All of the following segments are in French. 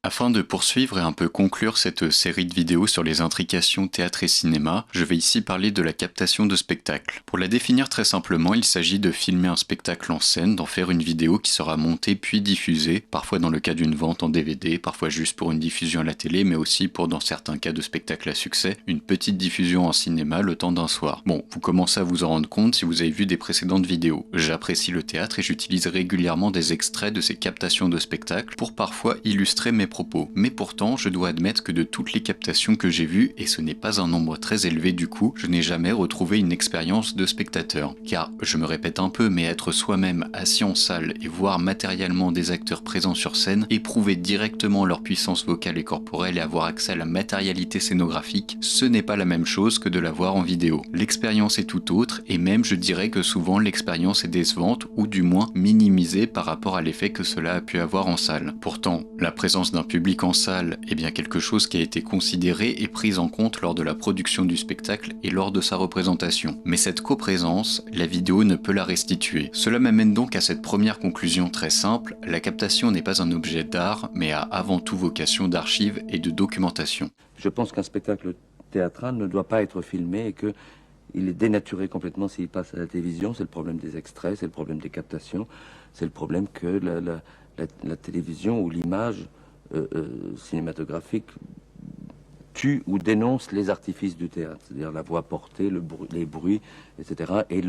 Afin de poursuivre et un peu conclure cette série de vidéos sur les intrications théâtre et cinéma, je vais ici parler de la captation de spectacle. Pour la définir très simplement, il s'agit de filmer un spectacle en scène, d'en faire une vidéo qui sera montée puis diffusée, parfois dans le cas d'une vente en DVD, parfois juste pour une diffusion à la télé, mais aussi pour, dans certains cas de spectacle à succès, une petite diffusion en cinéma le temps d'un soir. Bon, vous commencez à vous en rendre compte si vous avez vu des précédentes vidéos. J'apprécie le théâtre et j'utilise régulièrement des extraits de ces captations de spectacle pour parfois illustrer mes propos. Mais pourtant, je dois admettre que de toutes les captations que j'ai vues, et ce n'est pas un nombre très élevé du coup, je n'ai jamais retrouvé une expérience de spectateur. Car, je me répète un peu, mais être soi-même assis en salle et voir matériellement des acteurs présents sur scène, éprouver directement leur puissance vocale et corporelle et avoir accès à la matérialité scénographique, ce n'est pas la même chose que de la voir en vidéo. L'expérience est tout autre, et même je dirais que souvent l'expérience est décevante, ou du moins minimisée par rapport à l'effet que cela a pu avoir en salle. Pourtant, la présence d'un public en salle est bien quelque chose qui a été considéré et pris en compte lors de la production du spectacle et lors de sa représentation. Mais cette coprésence, la vidéo ne peut la restituer. Cela m'amène donc à cette première conclusion très simple, la captation n'est pas un objet d'art, mais a avant tout vocation d'archive et de documentation. Je pense qu'un spectacle théâtral ne doit pas être filmé et que il est dénaturé complètement s'il passe à la télévision. C'est le problème des extraits, c'est le problème des captations, c'est le problème que la télévision ou l'image cinématographique tue ou dénonce les artifices du théâtre, c'est-à-dire la voix portée, les bruits, etc., et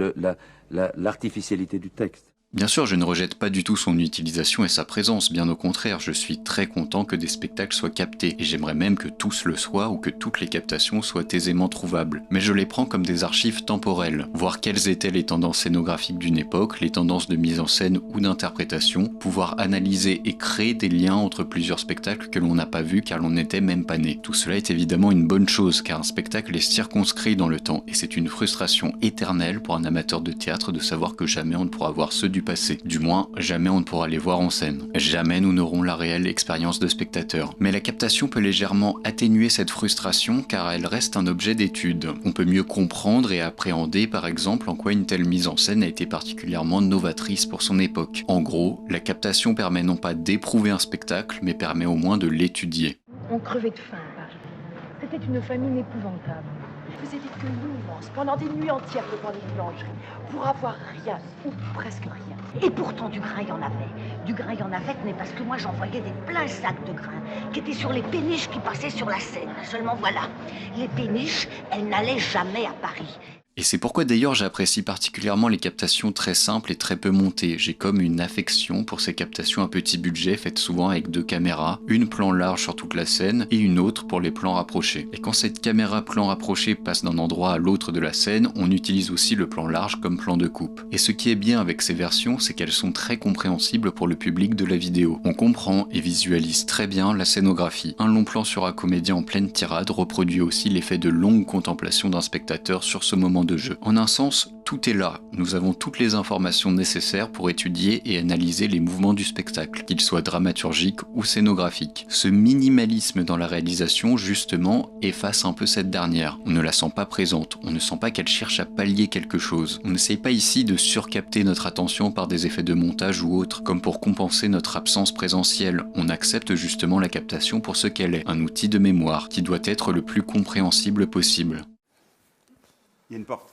l'artificialité du texte. Bien sûr, je ne rejette pas du tout son utilisation et sa présence, bien au contraire, je suis très content que des spectacles soient captés, et j'aimerais même que tous le soient ou que toutes les captations soient aisément trouvables. Mais je les prends comme des archives temporelles, voir quelles étaient les tendances scénographiques d'une époque, les tendances de mise en scène ou d'interprétation, pouvoir analyser et créer des liens entre plusieurs spectacles que l'on n'a pas vus car l'on n'était même pas né. Tout cela est évidemment une bonne chose, car un spectacle est circonscrit dans le temps, et c'est une frustration éternelle pour un amateur de théâtre de savoir que jamais on ne pourra voir ceux du passé. Du moins, jamais on ne pourra les voir en scène. Jamais nous n'aurons la réelle expérience de spectateur. Mais la captation peut légèrement atténuer cette frustration car elle reste un objet d'étude. On peut mieux comprendre et appréhender par exemple en quoi une telle mise en scène a été particulièrement novatrice pour son époque. En gros, la captation permet non pas d'éprouver un spectacle, mais permet au moins de l'étudier. On crevait de faim à Paris. C'était une famine épouvantable. Ils faisaient des queues immenses pendant des nuits entières devant les boulangeries pour avoir rien, ou presque rien. Et pourtant du grain il y en avait. Du grain il y en avait, mais parce que moi j'envoyais des pleins sacs de grain qui étaient sur les péniches qui passaient sur la Seine. Seulement voilà, les péniches, elles n'allaient jamais à Paris. Et c'est pourquoi d'ailleurs j'apprécie particulièrement les captations très simples et très peu montées. J'ai comme une affection pour ces captations à petit budget faites souvent avec deux caméras, une plan large sur toute la scène et une autre pour les plans rapprochés. Et quand cette caméra plan rapproché passe d'un endroit à l'autre de la scène, on utilise aussi le plan large comme plan de coupe. Et ce qui est bien avec ces versions, c'est qu'elles sont très compréhensibles pour le public de la vidéo. On comprend et visualise très bien la scénographie. Un long plan sur un comédien en pleine tirade reproduit aussi l'effet de longue contemplation d'un spectateur sur ce moment de jeu. En un sens, tout est là. Nous avons toutes les informations nécessaires pour étudier et analyser les mouvements du spectacle, qu'ils soient dramaturgiques ou scénographiques. Ce minimalisme dans la réalisation, justement, efface un peu cette dernière. On ne la sent pas présente, on ne sent pas qu'elle cherche à pallier quelque chose. On n'essaye pas ici de surcapter notre attention par des effets de montage ou autres, comme pour compenser notre absence présentielle. On accepte justement la captation pour ce qu'elle est, un outil de mémoire, qui doit être le plus compréhensible possible. Il y a une porte.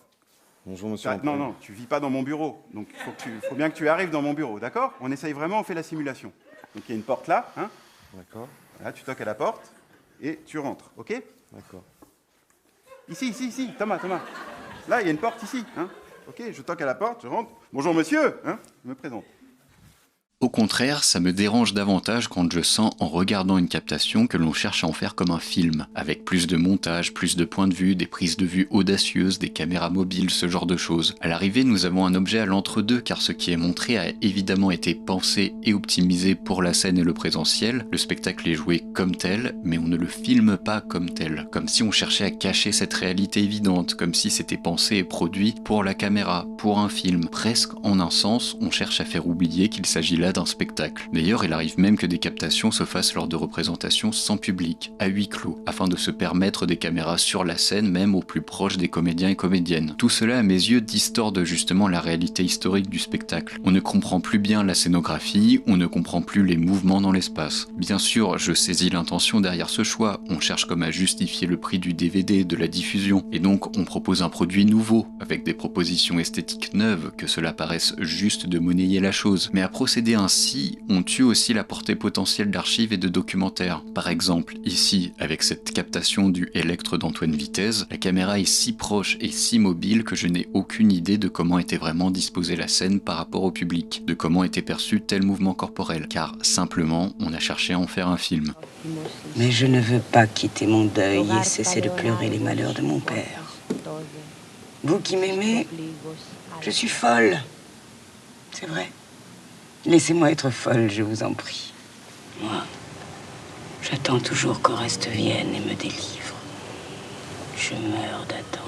Bonjour, monsieur. Non, tu vis pas dans mon bureau. Donc, il faut bien que tu arrives dans mon bureau, d'accord? On essaye vraiment, on fait la simulation. Donc, il y a une porte là, hein? D'accord. Là, tu toques à la porte et tu rentres, ok? D'accord. Ici, Thomas. Là, il y a une porte ici, hein? Ok, je toque à la porte, je rentre. Bonjour, monsieur, hein? Je me présente. Au contraire, ça me dérange davantage quand je sens en regardant une captation que l'on cherche à en faire comme un film, avec plus de montage, plus de points de vue, des prises de vue audacieuses, des caméras mobiles, ce genre de choses. À l'arrivée, nous avons un objet à l'entre-deux, car ce qui est montré a évidemment été pensé et optimisé pour la scène et le présentiel. Le spectacle est joué comme tel, mais on ne le filme pas comme tel. Comme si on cherchait à cacher cette réalité évidente, comme si c'était pensé et produit pour la caméra, pour un film. Presque en un sens, on cherche à faire oublier qu'il s'agit là au-delà d'un spectacle. D'ailleurs, il arrive même que des captations se fassent lors de représentations sans public, à huis clos, afin de se permettre des caméras sur la scène, même au plus proche des comédiens et comédiennes. Tout cela, à mes yeux, distorde justement la réalité historique du spectacle. On ne comprend plus bien la scénographie, on ne comprend plus les mouvements dans l'espace. Bien sûr, je saisis l'intention derrière ce choix, on cherche comme à justifier le prix du DVD, de la diffusion, et donc on propose un produit nouveau, avec des propositions esthétiques neuves, que cela paraisse juste de monnayer la chose. Mais à procéder ainsi, on tue aussi la portée potentielle d'archives et de documentaires. Par exemple, ici, avec cette captation du Electre d'Antoine Vitez, la caméra est si proche et si mobile que je n'ai aucune idée de comment était vraiment disposée la scène par rapport au public, de comment était perçu tel mouvement corporel, car simplement, on a cherché à en faire un film. Mais je ne veux pas quitter mon deuil et cesser de pleurer les malheurs de mon père. Vous qui m'aimez, je suis folle. C'est vrai. Laissez-moi être folle, je vous en prie. Moi, j'attends toujours qu'Oreste vienne et me délivre. Je meurs d'attendre.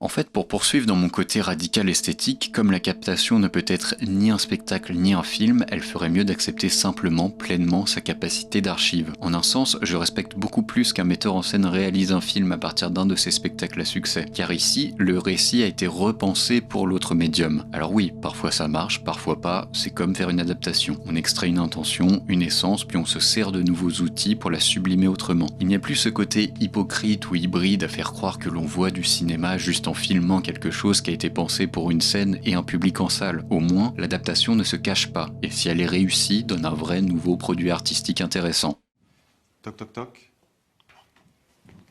En fait, pour poursuivre dans mon côté radical esthétique, comme la captation ne peut être ni un spectacle ni un film, elle ferait mieux d'accepter simplement, pleinement, sa capacité d'archive. En un sens, je respecte beaucoup plus qu'un metteur en scène réalise un film à partir d'un de ses spectacles à succès. Car ici, le récit a été repensé pour l'autre médium. Alors oui, parfois ça marche, parfois pas, c'est comme faire une adaptation. On extrait une intention, une essence, puis on se sert de nouveaux outils pour la sublimer autrement. Il n'y a plus ce côté hypocrite ou hybride à faire croire que l'on voit du cinéma juste en filmant quelque chose qui a été pensé pour une scène et un public en salle. Au moins, l'adaptation ne se cache pas, et si elle est réussie, donne un vrai nouveau produit artistique intéressant. Toc, toc, toc.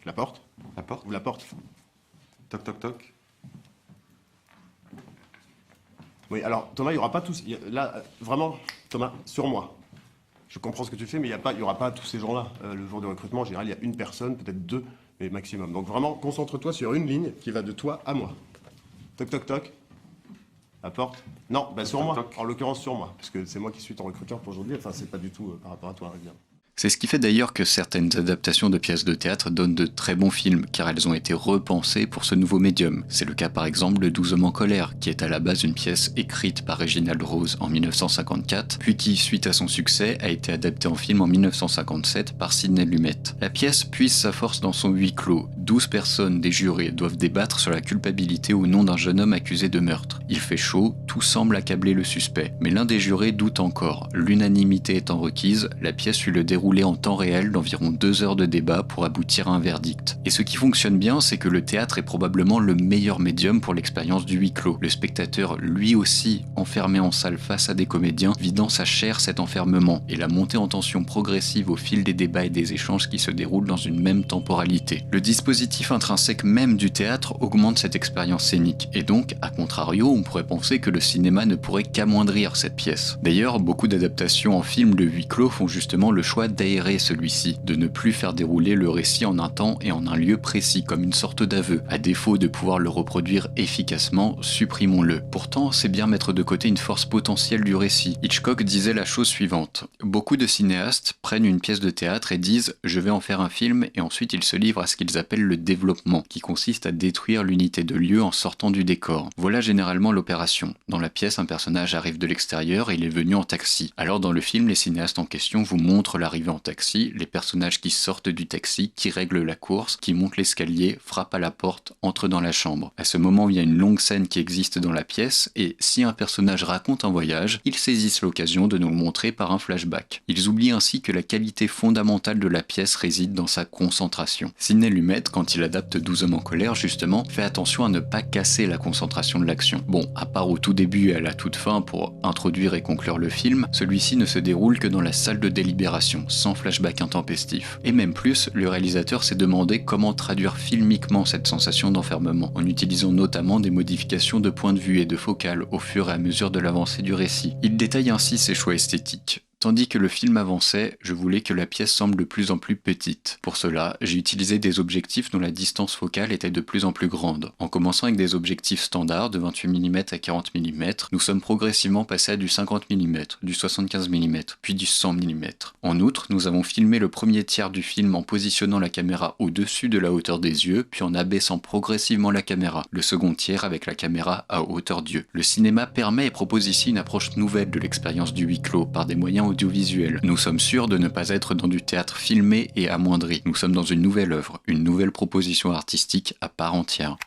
La porte? La porte? Ou la porte? Toc, toc, toc. Oui, alors, Thomas, il n'y aura pas tous... Là, vraiment, Thomas, sur moi. Je comprends ce que tu fais, mais il n'y aura pas tous ces gens-là. Le jour de recrutement, en général, il y a une personne, peut-être deux, mais maximum. Donc vraiment, concentre-toi sur une ligne qui va de toi à moi. Toc, toc, toc. La porte? Non, bah sur moi, toc. En l'occurrence sur moi, parce que c'est moi qui suis ton recruteur pour aujourd'hui. Enfin, c'est pas du tout par rapport à toi, évidemment. C'est ce qui fait d'ailleurs que certaines adaptations de pièces de théâtre donnent de très bons films, car elles ont été repensées pour ce nouveau médium. C'est le cas par exemple de 12 hommes en colère, qui est à la base une pièce écrite par Reginald Rose en 1954, puis qui, suite à son succès, a été adaptée en film en 1957 par Sidney Lumet. La pièce puise sa force dans son huis clos. 12 personnes, des jurés, doivent débattre sur la culpabilité ou non d'un jeune homme accusé de meurtre. Il fait chaud, tout semble accabler le suspect. Mais l'un des jurés doute encore. L'unanimité étant requise, la pièce suit le déroulé en temps réel d'environ 2 heures de débat pour aboutir à un verdict. Et ce qui fonctionne bien, c'est que le théâtre est probablement le meilleur médium pour l'expérience du huis clos. Le spectateur, lui aussi, enfermé en salle face à des comédiens, vit dans sa chair cet enfermement et la montée en tension progressive au fil des débats et des échanges qui se déroulent dans une même temporalité. Le dispositif intrinsèque même du théâtre augmente cette expérience scénique, et donc, à contrario, on pourrait penser que le cinéma ne pourrait qu'amoindrir cette pièce. D'ailleurs, beaucoup d'adaptations en film de huis clos font justement le choix d'aérer celui-ci, de ne plus faire dérouler le récit en un temps et en un lieu précis, comme une sorte d'aveu. À défaut de pouvoir le reproduire efficacement, supprimons-le. Pourtant, c'est bien mettre de côté une force potentielle du récit. Hitchcock disait la chose suivante. Beaucoup de cinéastes prennent une pièce de théâtre et disent « je vais en faire un film » et ensuite ils se livrent à ce qu'ils appellent le développement, qui consiste à détruire l'unité de lieu en sortant du décor. Voilà généralement l'opération. Dans la pièce, un personnage arrive de l'extérieur et il est venu en taxi. Alors dans le film, les cinéastes en question vous montrent l'arrivée en taxi, les personnages qui sortent du taxi, qui règlent la course, qui montent l'escalier, frappent à la porte, entrent dans la chambre. À ce moment, il y a une longue scène qui existe dans la pièce, et si un personnage raconte un voyage, ils saisissent l'occasion de nous le montrer par un flashback. Ils oublient ainsi que la qualité fondamentale de la pièce réside dans sa concentration. Sidney Lumet, quand il adapte 12 hommes en colère, justement, fait attention à ne pas casser la concentration de l'action. Bon, à part au tout début et à la toute fin pour introduire et conclure le film, celui-ci ne se déroule que dans la salle de délibération, sans flashback intempestif. Et même plus, le réalisateur s'est demandé comment traduire filmiquement cette sensation d'enfermement, en utilisant notamment des modifications de point de vue et de focale au fur et à mesure de l'avancée du récit. Il détaille ainsi ses choix esthétiques. Tandis que le film avançait, je voulais que la pièce semble de plus en plus petite. Pour cela, j'ai utilisé des objectifs dont la distance focale était de plus en plus grande. En commençant avec des objectifs standards de 28 mm à 40 mm, nous sommes progressivement passés à du 50 mm, du 75 mm, puis du 100 mm. En outre, nous avons filmé le premier tiers du film en positionnant la caméra au-dessus de la hauteur des yeux, puis en abaissant progressivement la caméra, le second tiers avec la caméra à hauteur d'yeux. Le cinéma permet et propose ici une approche nouvelle de l'expérience du huis clos par des moyens audiovisuels. Nous sommes sûrs de ne pas être dans du théâtre filmé et amoindri. Nous sommes dans une nouvelle œuvre, une nouvelle proposition artistique à part entière.